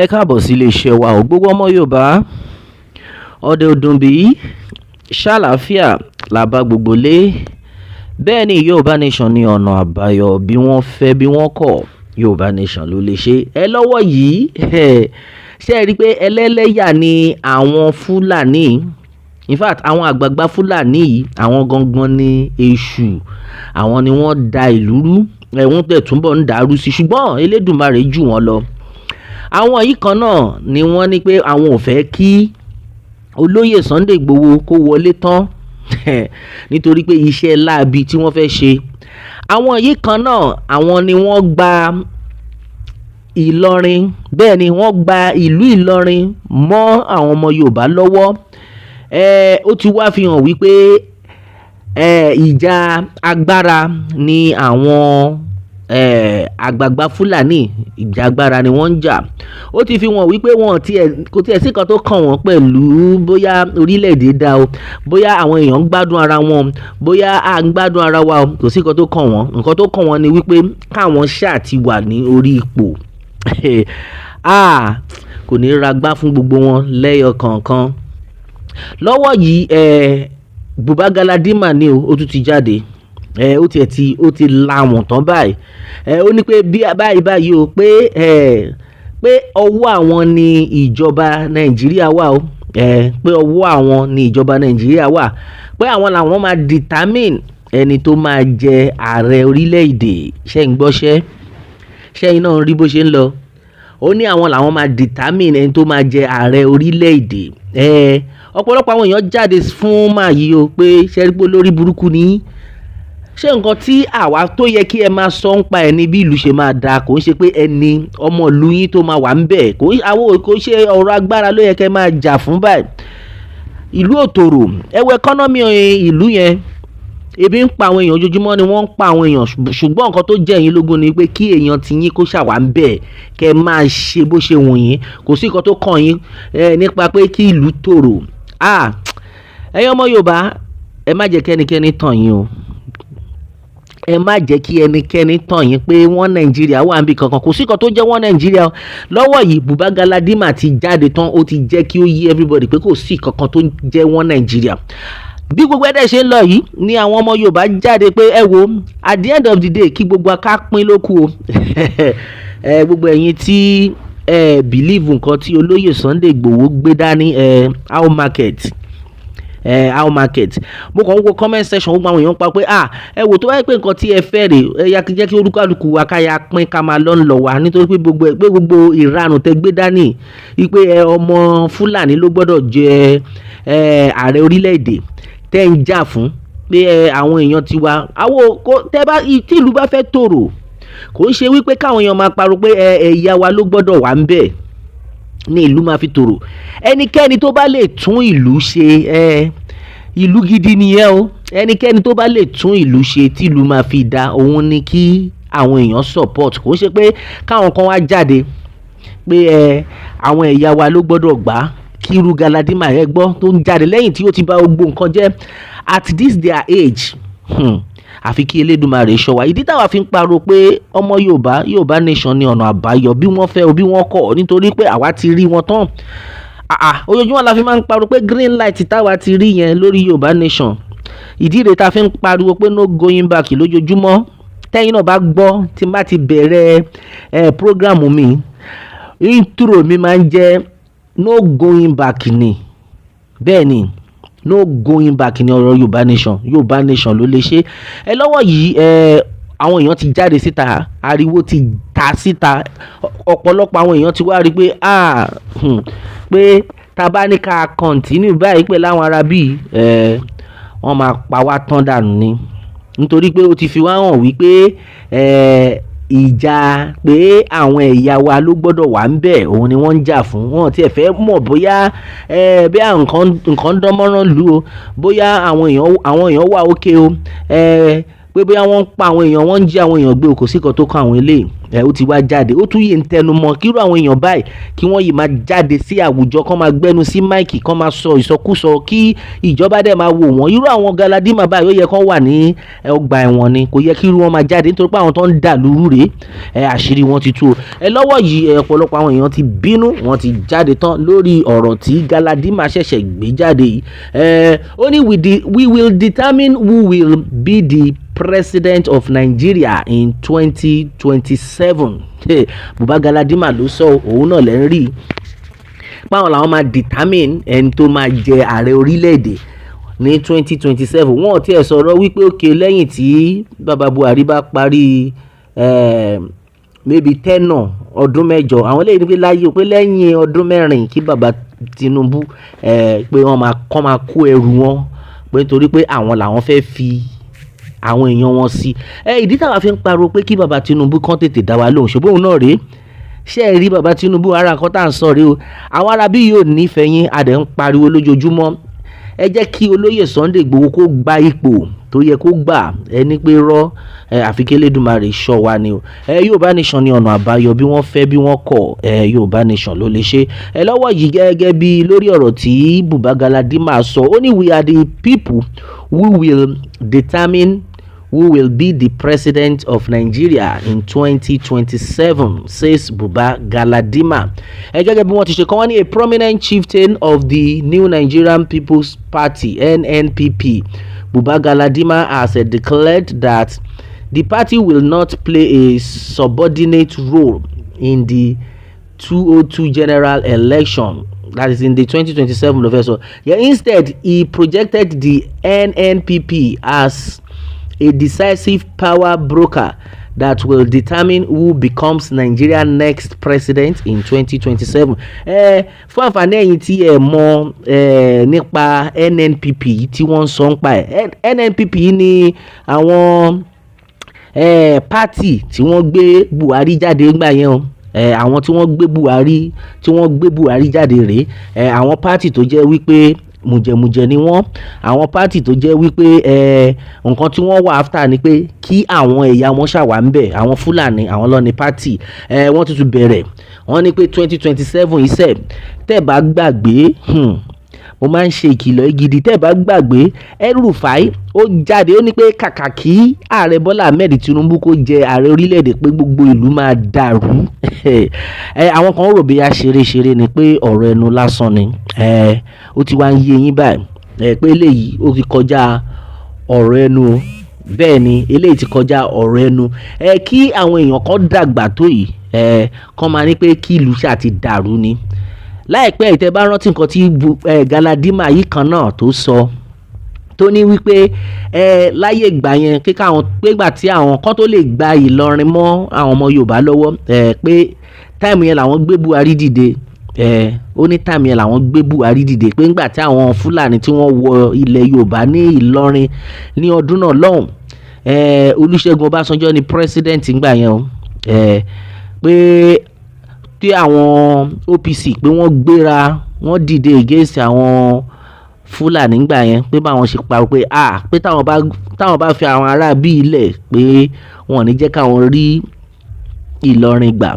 Ẹ káàbọ̀ sí iléeṣẹ́ wa ò gbogbo ọmọ Yorùbá ọdẹ ọdún bí ṣàlàáfíà làbá gbogbo lé bẹ́ẹ̀ ni Yorùbá nation ní ọ̀nà àbáyọ bí wọ́n fẹ́ bí wọ́n kọ̀ Yorùbá nation ló lè ṣe ẹ lọ́wọ́ yìí ṣe é rí i pé ẹlẹ́lẹ́yà ni àwọn Fúlàní in fact àwọn àgbààgbà Fúlàní yìí àwọn gangan ni èṣù àwọn ni wọ́n da ìlú rú wọ́n tẹ̀ túnbọ̀ ń dàrú sí ṣùgbọ́n Elédùmarè jù wọ́n lọ àwọn yìí kan náà ni wọ́n ní pé àwọn ò fẹ́ kí olóyè Sunday Igboho kó wọlé tán nítorí pé iṣẹ́ láabi tí wọ́n fẹ́ ṣe àwọn yìí kan náà àwọn ni wọ́n gba Ìlọrin bẹ́ẹ̀ ni wọ́n gba ìlú Ìlọrin mọ́ àwọn ọmọ Yorùbá lọ́wọ́ ó ti wá fi hàn wípé ìjà agbára ni àwọn àgbààgbà Fúlàní ìjà agbára ni wọ́n ń jà ó ti fi hàn wípé kò tiẹ̀ sí kan tó kàn wọ́n pẹ̀lú bóyá orílẹ̀-èdè dá o bóyá àwọn èèyàn ń gbádùn ara wọn bóyá à ń gbádùn ara wa o kò sí kan tó kàn wọ́n nǹkan tó kàn wọ́n ni wípé káwọn ṣáà ti wà ní orí ipò kò ní ragbá fún gbogbo wọn lẹ́yọ kọ̀ọ̀kan lọ́wọ́ yìí Buba Galadima ni ó tún ti jáde ó ti la wọ̀n tán báyìí ó ní pé báyìí o pé ọwọ́ àwọn ni ìjọba Nàìjíríà wà o pé ọwọ́ àwọn ni ìjọba Nàìjíríà wà pé àwọn làwọn máa determine ẹni tó máa jẹ ààrẹ orílẹ̀-èdè ṣe ń gbọ́ṣẹ́ ṣẹ́yìn náà rí bó ṣe ń lọ ó ní àwọn làwọn máa determine ẹni tó máa jẹ ààrẹ orílẹ̀-èdè ọ̀pọ̀lọpọ̀ àwọn èèyàn jáde fún màá yìí o pé ṣẹ́rígbó lórí burúkú ni ṣé nǹkan tí àwa tó yẹ kí ẹ máa sọ ń pa ẹni bí ìlú ṣe máa dáa kò ń ṣe pé ẹni ọmọ ìlú yín tó máa wà ń bẹ̀ kò ṣe ọ̀rọ̀ agbára ló yẹ kẹ́ máa jà fún báyìí ìlú òtòrò ẹwẹ́ ẹkọ́nọ́mì ìlú yẹn ebi ń pa àwọn èèyàn ojoojúmọ́ ni wọ́n ń pa àwọn èèyàn ṣùgbọ́n nǹkan tó jẹ́ yín lógún ni pé kí èèyàn ti yín kó ṣàwà ń bẹ̀ kẹ́ máa ṣe bó ṣe wù yín kò sí nǹkan tó kàn yín nípa pé kí ìlú tòrò ẹ̀yin ọmọ Yorùbá ẹ má jẹ́ kẹ́nikẹ́ni tàn yín o ẹ má jẹ́ kí ẹnikẹ́ni tàn yín pé wọ́n Nàìjíríà wà níbi kankan kò sí kan tó jẹ́ wọ́n Nàìjíríà lọ́wọ́ yìí Buba Galadima ti jáde tán ó ti jẹ́ kí ó yé everybody pé kò sí kankan tó jẹ́ wọ́n Nàìjíríà bí gbogbo ẹ̀dẹ̀ ṣe ń lọ yìí ni àwọn ọmọ Yorùbá jáde pé ẹ wo at the end of the day kí gbogbo aká pín lókù o gbogbo ẹ̀yin tí believe nǹkan tí olóyè Sunday Igboho gbé dání how market mo kàn ń wo comment section ó gba àwọn èèyàn pa pé ẹ wò tó wáyé pé nǹkan tí ẹ fẹ́ rè ẹ yá jẹ́ kí olúkálùkù wa ká ya pín ká máa lọ wá nítorí pé gbogbo ìranù tẹ gbé dání wípé ọmọ Fúlàní ló gbọ́dọ̀ jẹ ààrẹ orílẹ̀-èdè tẹ́ ń jà fún pé àwọn èèyàn ti wá tí ìlú bá fẹ́ tòrò kò ń ṣe wípé káwọn èèyàn máa parọ́ pé ẹ̀yà wa ló gbọ́dọ̀ wà ń bẹ̀ ní ìlú máa fi tòrò ẹnikẹ́ni tó bá lè tún ìlú ṣe ìlú gidi nìyẹn o ẹnikẹ́ni tó bá lè tún ìlú ṣe tí ìlú máa fi da òun ni kí àwọn èèyàn support kò ń ṣe pé káwọn kan wá jáde pé àwọn ẹ̀yà wa ló gbọ́dọ̀ gbà kí irú Galadima rẹ gbọ́ tó ń jáde lẹ́yìn tí ó ti bà gbogbo nǹkan jẹ́ at this their age àfi kí Elédùmarè ṣọ́ wa ìdí táwa fi ń pariwo pé ọmọ Yorùbá nation ní ọ̀nà àbáyọ bí wọ́n fẹ́ o bí wọ́n kọ̀ nítorí pé àwa ti rí wọn tán ojoojúmọ́ la fi máa ń pariwo pé green light táwa ti rí yẹn lórí Yorùbá nation ìdí rẹ̀ ta fi ń pariwo pé no going back lójoojúmọ́ tẹ́yìn náà bá gbọ́ tí n bá ti bẹ̀rẹ̀ program mi intro mi máa ń jẹ́ no going back ni bẹ́ẹ̀ ni no going back ní ọ̀rọ̀ Yorùbá nation ló lè ṣe ẹ lọ́wọ́ yìí àwọn èèyàn ti jáde síta ariwo ti ta síta ọ̀pọ̀lọpọ̀ àwọn èèyàn ti wá rí pé pé tá bá ní ká continue báyìí pé láwọn ará bíi wọ́n máa pa wá tán dànù ni nítorí pé ó ti fi wá hàn wípé ìjà pé àwọn ẹ̀yà wa ló gbọ́dọ̀ wà ń bẹ̀ òun ni wọ́n ń jà fún wọn tí ẹ fẹ́ mọ̀ bóyá bí nǹkan dánmọ́rán lù o bóyá àwọn èèyàn wà ókè o pé bóyá wọ́n ń pa àwọn èèyàn, wọ́n ń jí àwọn èèyàn gbé, kò sí kan tó kàn àwọn eléyìí. Ó ti wá jáde, ó tún yìí ń tẹnu mọ́ kírú àwọn èèyàn báyìí kí wọ́n yìí máa jáde sí àwùjọ, kán máa gbẹ́nu sí máìkì, kán máa sọ ìsọkúsọ, kí ìjọba dẹ̀ máa wò wọ́n. Irú àwọn Galadima báyìí ó yẹ kán wà ní ọgbà ẹ̀wọ̀n ni, kò yẹ kí irú wọn máa jáde, nítorí pé àwọn tó ń dà lúrú rèé, àṣírí wọn ti tú o. Lọ́wọ́ yìí ọ̀pọ̀lọpọ̀ àwọn èèyàn ti bínú, wọ́n ti jáde tán lórí ọ̀rọ̀ tí Galadima ṣẹ̀ṣẹ̀ gbé jáde yìí. Ó ní we will determine who will be the president of Nigeria in 2027. Bùbá Galadima ló sọ, òun náà lẹ́ ń rí báwọn làwọn máa determine ẹni tó máa jẹ ààrẹ orílẹ̀-èdè ní 2027. Wọ́n ò tiẹ̀ sọ̀rọ̀ wípé òkè lẹ́yìn tí bàbá Buhari bá parí maybe tenure ọdún mẹ́jọ, àwọn lè ní pé láyé pé lẹ́yìn ọdún mẹ́rin kí bàbá Tinubu pé wọ́n máa kó ẹrù wọn, pé nítorí pé àwọn làwọn fẹ́ fi àwọn èèyàn wọn sí. Ìdí táwa fi ń pariwo pé kí bàbá Tinubu kán tètè dá wa lóhùn, ṣùgbọ́n òun náà rèé, ṣé ẹ rí bàbá Tinubu, ara nǹkan tá à ń sọ rèé o. Àwọn arábí yóò nífẹ̀ẹ́ yín, a dẹ̀ ń pariwo lójoojúmọ́. Ẹ jẹ́ kí olóyè Sunday Igboho kó gba ipò tó yẹ kó gbà, ẹni pé rọ́ àfi kí Elédùmarè ṣọ́ wa ni o. Yorùbá Nation ni ọ̀nà àbáyọ, bí wọ́n fẹ́ bí wọ́n kọ̀, Yorùbá Nation ló lè ṣe. Lọ́wọ́ yìí gẹ́gẹ́ bí lórí ọ̀rọ̀ tí Bùbá Galadima sọ, ó ní we are the people who will determine who will be the president of Nigeria in 2027, says Bùbá Galadima. Gẹ́gẹ́ bí wọ́n ti ṣe kọ́, wọ́n ní a prominent chieftain of the New Nigerian People's Party NNPP, Bùbá Galadima, has declared that the party will not play a subordinate role in the 2002 general election, that is in the 2027 November. Instead, he projected the NNPP as a decisive power broker that will determine who becomes Nigeria's next president in 2027. Fún àǹfààní ẹ̀yin tí ẹ mọ̀ nípa NNPP tí wọ́n ń sọ nípa ẹ̀, NNPP ní àwọn party tí wọ́n gbé Buhari jáde nígbà yẹn o. Àwọn tí wọ́n gbé Buhari jáde rèé, àwọn party tó jẹ́ wípé mùjẹ̀mùjẹ̀ ni wọ́n, àwọn pátì tó jẹ́ wípé nǹkan tí wọ́n wà after ni pé kí àwọn ẹ̀yà wọn ṣàwà ń bẹ̀, àwọn Fulani, àwọn lọ ní pátì. Wọ́n tuntun bẹ̀rẹ̀, wọ́n ní pé 2027 iṣẹ́ tẹ́ bá gbàgbé, mo máa ń ṣe ìkìlọ̀ gidi, tẹ́ bá gbàgbé El-Rufai ó jáde, ó ní pé kàkà kí ààrẹ Bọ́lá Ahmed Tinubu kó jẹ ààrẹ orílẹ̀-èdè pé gbogbo ìlú máa dàrú. Àwọn kan rò bí a ṣeré ni pé ọ̀rọ̀ ẹnu lásán ni. Ó ti wá ń yé yín báyìí pé eléyìí ó ti kọjá ọ̀rọ̀ ẹnu. Bẹ́ẹ̀ ni eléyìí ti kọjá ọ̀rọ̀ ẹnu. Kí àwọn èèyàn kan dàgbà tó yìí kán máa ní pé kí ìlú ṣáà ti dàrú ni. Láìpẹ́ ìtẹ́ bá rántí nǹkan tí Galadima yìí kan náà tó sọ, tó ní wípé láyé ìgbà yẹn kíkà àwọn pégbà tí àwọn kan tó lè gba Ìlọrin mọ́ àwọn ọmọ Yorùbá lọ́wọ́, pé táìmù yẹn làwọn gbé Buhari dìde. Ó ní táìmù yẹn làwọn gbé Buhari dìde, pé ńgbà tí àwọn Fúlàní tí wọ́n wọ ilẹ̀ Yorùbá ní Ìlọrin ní ọdún náà lọ́hùn, Olúṣẹ́gun Ọbásanjọ́ ni president ńgbà yẹn o. Pé tí àwọn OPC pé wọ́n gbéra, wọ́n dìde against àwọn Fúlàní ńgbà yẹn, pé báwọn ṣe parọ́ pé pé táwọn bá fi àwọn ará bí ilẹ̀ pé wọn ò ní jẹ́ káwọn rí Ìlọrin gbà.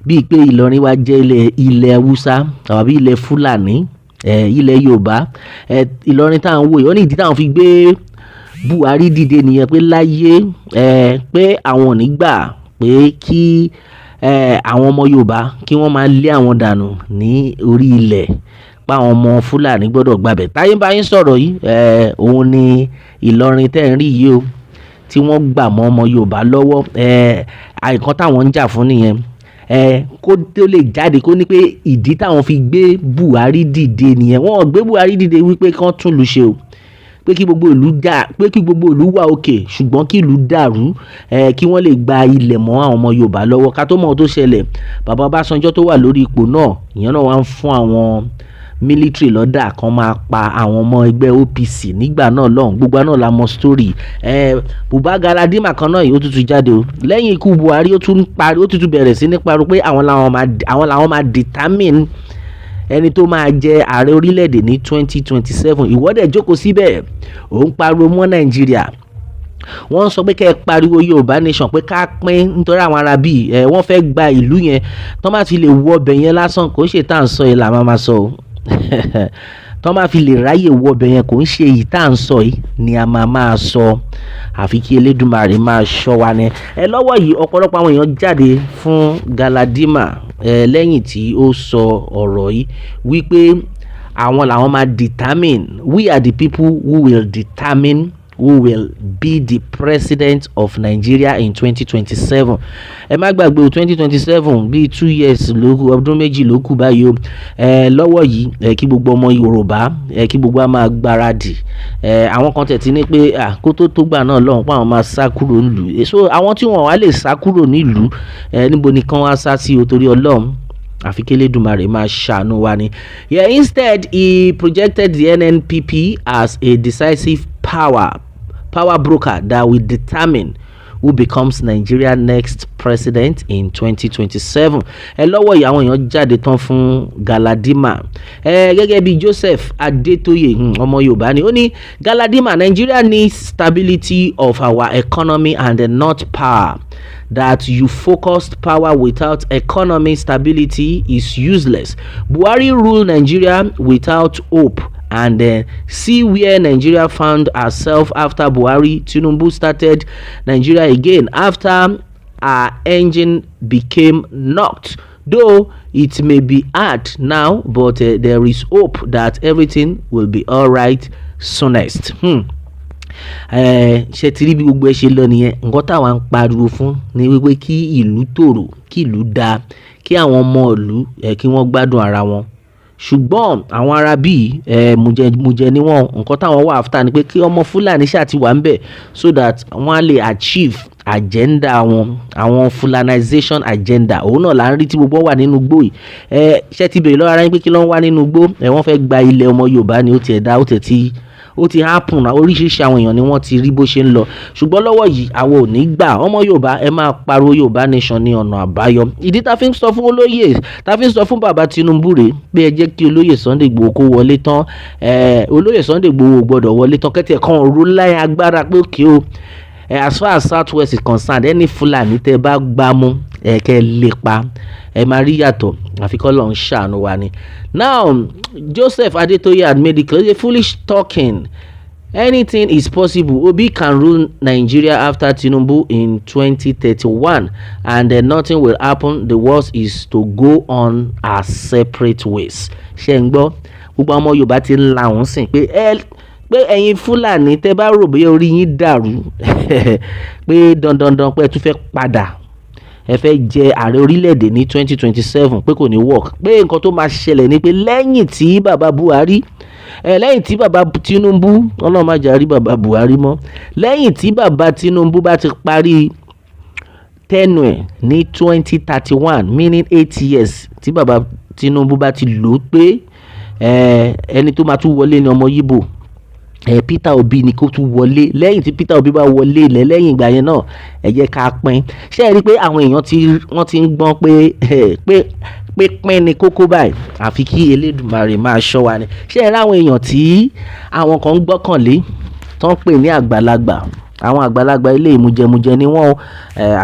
Bíi pé Ìlọrin wá jẹ́ ilẹ̀ Haúsá tàbí ilẹ̀ Fúlàní, ilẹ̀ Yorùbá. Ìlọrin táwọn wò yìí, wọ́n ní ìdí táwọn fi gbé Buhari dìde nìyẹn, pé láyé pé àwọn ò ní gbà pé kí àwọn ọmọ Yorùbá kí wọ́n máa lé àwọn dànù ní orí ilẹ̀, pé àwọn ọmọ Fúlàní gbọ́dọ̀ gbàbẹ̀. Táyé bá yín sọ̀rọ̀ yìí, òun ni Ìlọrin tẹ́ ń rí yìí o, tí wọ́n gbà mọ́ ọmọ Yorùbá lọ́wọ́. Àìkan táwọn ń jà fún nìyẹn. Kó tó lè jáde kó ní pé ìdí táwọn fi gbé Buhari dìde nìyẹn. Wọ́n gbé Buhari dìde wípé kán tún lù ṣe o, pé kí gbogbo ìlú wà òkè, ṣùgbọ́n kí ìlú dàrú, kí wọ́n lè gba ilẹ̀ mọ́ àwọn ọmọ Yorùbá lọ́wọ́. Ká tó mọ̀ tó ṣẹlẹ̀, bàbá Ọbásanjọ́ tó wà lórí ipò náà, ìyẹn náà wá ń fún àwọn military lọ́dà kan máa pa àwọn ọmọ ẹgbẹ́ OPC nígbà náà lọ́hùn. Gbogbo náà la mọ̀ story. Bùbá Galadima kan náà yìí ó tuntun jáde o, lẹ́yìn ikú Buhari ó tún bẹ̀rẹ̀ sí ní parọ́ pé àwọn làwọn máa determine ẹni tó máa jẹ ààrẹ orílẹ̀-èdè ní 2027. Ìwọ́dẹ̀ jókòó síbẹ̀, òun pariwo mọ́ Nàìjíríà wọ́n sọ pé kẹ́ ẹ pariwo Yorùbá nation pé ká pín nítorí àwọn ará bíi wọ́n fẹ́ gba ìlú yẹn tó má ti lè wọ ọbẹ̀ yẹn lásán kò ń ṣe tá à ń sọ yìí là máa sọ o tó má fi lè ráyè wọ ọbẹ̀ yẹn kò ń ṣe èyí tá à ń sọ yìí ni a máa sọ àfi kí Elédùmarè máa ṣọ́ wa ni. Lọ́wọ́ yìí ọ̀pọ̀lọpọ̀ àwọn èèyàn jáde fún Galadima lẹ́yìn tí ó sọ ọ̀rọ̀ yìí wípé àwọn làwọn máa determine, we are the people who will determine who will be the president of Nigeria in 2027. Ẹ má gbàgbé 2027 bíi 2 years lókù, ọdún méjì lókù báyìí o. Lọ́wọ́ yìí kí gbogbo ọmọ Yorùbá kí gbogbo a máa gbáradì. Àwọn kan tẹ̀tí ní pé kó tó gbà náà lọ́hùn pé àwọn máa sá kúrò nílùú. So àwọn tí wọ́n wá lè sá kúrò nílùú níbo ni kán wá sá sí o torí Ọlọ́run àfi kí Elédùmarè máa ṣàánú wa ni. Instead he projected the NNPP as a decisive power broker that will determine who becomes Nigeria's next president in 2027. Lọ́wọ́ yìí àwọn èèyàn jáde tán fún Galadima gẹ́gẹ́ bí Joseph Adetoye ọmọ Yorùbá ni ó ní Galadima, Nigeria needs stability of our economy and not power. That you focused power without economic stability is useless. Buhari ruled Nigeria without hope, and see where Nigeria found herself after Buhari. Tinubu started Nigeria again after our engine became knocked. Though it may be hard now, but there is hope that everything will be all right soonest. Ṣe ti rí bí gbogbo ẹ ṣe lọ nìyẹn. Nǹkan táwa ń pariwo fún ni wípé kí ìlú tòrò, kí ìlú dáa, kí àwọn ọmọ ìlú kí wọ́n gbádùn ara wọn. Ṣùgbọ́n àwọn ará bíi mùjẹ ni wọ́n, nǹkan táwọn wà after ni pé kí ọmọ Fulani ṣáà ti wà ń bẹ̀ so that wọ́n á lè achieve agenda wọn, àwọn Fulanization agenda. Òun náà là ń rí tí gbogbo wà nínú igbó yìí. Ṣé ti bèrè lọ́wọ́ ara yín pé kí ló ń wá nínú igbó? Wọ́n fẹ́ gba ilẹ̀ ọmọ Yorùbá ni ó ti happen na oríṣiríṣi àwọn èèyàn ni wọ́n ti rí bó ṣe ń lọ. Ṣùgbọ́n lọ́wọ́ yìí àwọn ò ní gbà. Ọmọ Yorùbá ẹ máa pariwo Yorùbá nation ní ọ̀nà àbáyọ. Ìdí tá fi ń sọ fún olóyè, tá fi ń sọ fún bàbá Tinubu rèé pé ẹ jẹ́ kí olóyè Sunday Igboho kó wọlé tán. Olóyè Sunday Igboho gbọ́dọ̀ wọlé tán kẹ́tẹ̀ kan ro láyé agbára pé òkè o. As far as Southwest is concerned, any Fulani tẹ́ bá gbámú kẹ́ lè pa ẹ máa rí yàtọ̀ àfi kọ́ lọ́n ṣàánú wa ni. Now Joseph Adetoye had made it clear, foolish talking. Anything is possible. Obi can rule Nigeria after Tinubu in 2031 and nothing will happen. The worst is to go on our separate ways. Ṣé ń gbọ́? Gbogbo ọmọ Yorùbá ti ń la òun sìn pé ẹ̀yin Fúlàní tẹ́ bá rò bóyá orí yín dàrú pé dandandan pé ẹ tún fẹ́ padà ẹ fẹ́ jẹ ààrẹ orílẹ̀-èdè ní 2027 pé kò ní work, pé nǹkan tó máa ṣẹlẹ̀ ni pé lẹ́yìn tí bàbá Buhari lẹ́yìn tí bàbá Tinubu, ọlọ́run má jà rí bàbá Buhari mọ́, lẹ́yìn tí bàbá Tinubu bá ti parí tenure ní 2031 meaning 8 years tí bàbá Tinubu bá ti lò pé ẹni tó máa tún wọlé ní ọmọ Yíbò Peter Obi ni kó tún wọlé. Lẹ́yìn tí Peter Obi bá wọlé ilẹ̀ lẹ́yìn ìgbà yẹn náà ẹ jẹ́ ká pín. Ṣé ẹ rí i pé àwọn èèyàn wọ́n ti ń gbọ́n pé pín ni kókó báyìí àfi kí Elédùmarè máa ṣọ́ wa ni. Ṣé ẹ rí àwọn èèyàn tí àwọn kan ń gbọ́kànlé tó ń pè ní àgbàlagbà, àwọn àgbàlagbà ilé ìmújẹmújẹ ni wọ́n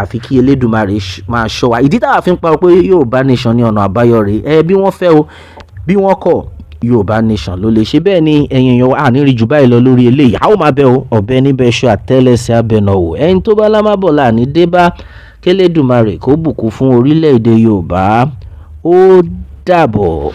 àfi kí Elédùmarè máa ṣọ́ wa. Ìdí táwa fi ń pa pé Yorùbá nation ní ọ̀nà àbáyọ rèé bí wọ́n fẹ́ o bí wọ́n kọ̀ Yorùbá nation ló lè ṣe. Bẹ́ẹ̀ ni ẹ̀yin èèyàn wa ní rí jù báyìí lọ lórí eléyìí. A ó máa bẹ̀ o ọ̀bẹ níbẹ̀ ṣọ́ àtẹ́lẹsẹ̀ abẹnà o ẹni tó bá lámábọ̀ láàní dé bá k'Elédùmarè kó bùkún fún orílẹ̀-èdè Yorùbá. Ó dàbọ̀.